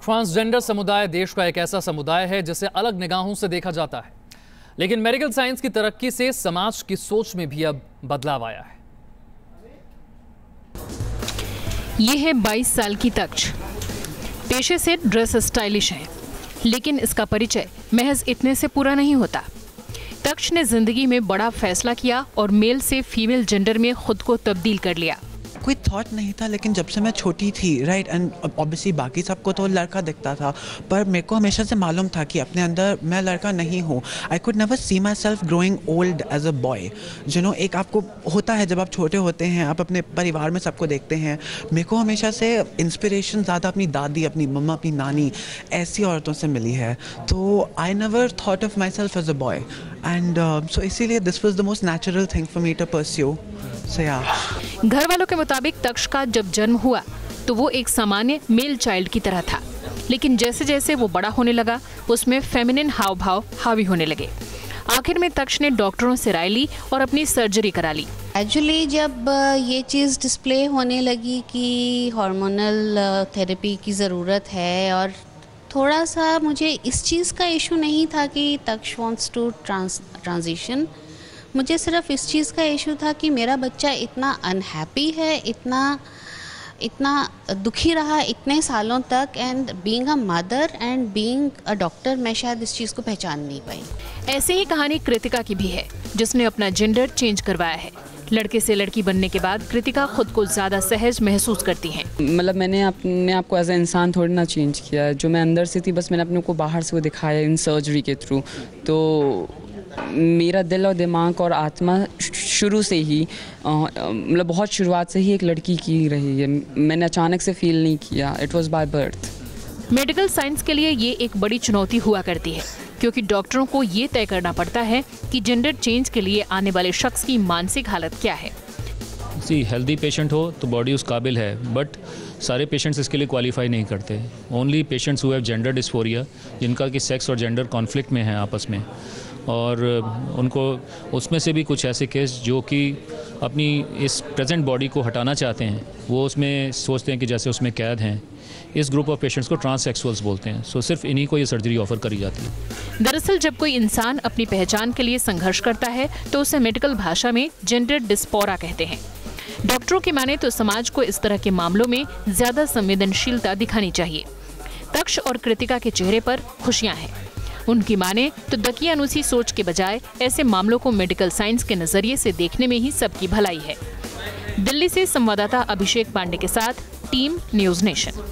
Transgender समुदाय देश का एक ऐसा समुदाय है जिसे अलग निगाहों से देखा जाता है, लेकिन मेडिकल साइंस की तरक्की से समाज की सोच में भी अब बदलाव आया है। ये है 22 साल की तक्ष। पेशे से ड्रेस स्टाइलिश है, लेकिन इसका परिचय महज इतने से पूरा नहीं होता। तक्ष ने जिंदगी में बड़ा फैसला किया और मेल से फीमेल जेंडर में खुद को तब्दील कर लिया। कोई थॉट नहीं था, लेकिन जब से मैं छोटी थी, राइट, एंड ऑब्वियसली बाकी सबको तो लड़का दिखता था, पर मेरे को हमेशा से मालूम था कि अपने अंदर मैं लड़का नहीं हूँ। I could never see myself growing old as a boy. एक आपको होता है जब आप छोटे होते हैं, आप अपने परिवार में सबको देखते हैं। मेरे को हमेशा से इंस्पिरेशन ज़्यादा अपनी दादी, अपनी मम्मा, अपनी नानी, ऐसी औरतों से मिली है। तो I never thought of myself as a boy, and so इसीलिए this was the most natural thing for me to pursue. घर वालों के मुताबिक तक्ष का जब जन्म हुआ तो वो एक सामान्य मेल चाइल्ड की तरह था, लेकिन जैसे जैसे वो बड़ा होने लगा उसमें फेमिनिन हाव भाव हावी होने लगे। आखिर में तक्ष ने डॉक्टरों से राय ली और अपनी सर्जरी करा ली। एक्चुअली जब ये चीज़ डिस्प्ले होने लगी कि हार्मोनल थेरेपी की ज़रूरत है, और थोड़ा सा मुझे इस चीज़ का इशू नहीं था कि तक्ष वांट्स टू ट्रांजिशन। मुझे सिर्फ इस चीज़ का इशू था कि मेरा बच्चा इतना अनहैप्पी है, इतना दुखी रहा इतने सालों तक, and being a mother and being a doctor मैं शायद इस चीज़ को पहचान नहीं पाई। ऐसी ही कहानी कृतिका की भी है, जिसने अपना जेंडर चेंज करवाया है। लड़के से लड़की बनने के बाद कृतिका खुद को ज़्यादा सहज महसूस करती हैं। मतलब मैंने अपने आप को एज ए इंसान थोड़ी ना चेंज किया है। जो मैं अंदर से थी, बस मैंने अपने को बाहर से वो दिखाया इन सर्जरी के थ्रू। तो मेरा दिल और दिमाग और आत्मा शुरू से ही मतलब बहुत शुरुआत से ही एक लड़की की रही है। मैंने अचानक से फील नहीं किया, it was by birth. Medical science के लिए ये एक बड़ी चुनौती हुआ करती है, क्योंकि डॉक्टरों को ये तय करना पड़ता है कि जेंडर चेंज के लिए आने वाले शख्स की मानसिक हालत क्या है। हेल्दी पेशेंट हो तो बॉडी उस काबिल है, बट सारे पेशेंट्स इसके लिए क्वालिफाई नहीं करते। Only patients who have gender dysphoria, जिनका कि सेक्स और जेंडर कॉन्फ्लिक्ट में है आपस में, और उनको उसमें से भी कुछ ऐसे केस जो कि अपनी इस प्रेजेंट बॉडी को हटाना चाहते हैं, वो उसमें सोचते हैं कि जैसे उसमें कैद हैं। इस ग्रुप ऑफ पेशेंट्स को ट्रांससेक्सुअल्स बोलते हैं। सो सिर्फ इन्हीं को ये सर्जरी ऑफर करी जाती है। दरअसल जब कोई इंसान अपनी पहचान के लिए संघर्ष करता है तो उसे मेडिकल भाषा में जेंडर डिस्पोरा कहते हैं। डॉक्टरों की माने तो समाज को इस तरह के मामलों में ज्यादा संवेदनशीलता दिखानी चाहिए। तक्ष और कृतिका के चेहरे पर खुशियां हैं। उनकी माने तो दकियानुसी सोच के बजाय ऐसे मामलों को मेडिकल साइंस के नजरिए से देखने में ही सबकी भलाई है। दिल्ली से संवाददाता अभिषेक पांडे के साथ टीम न्यूज़ नेशन।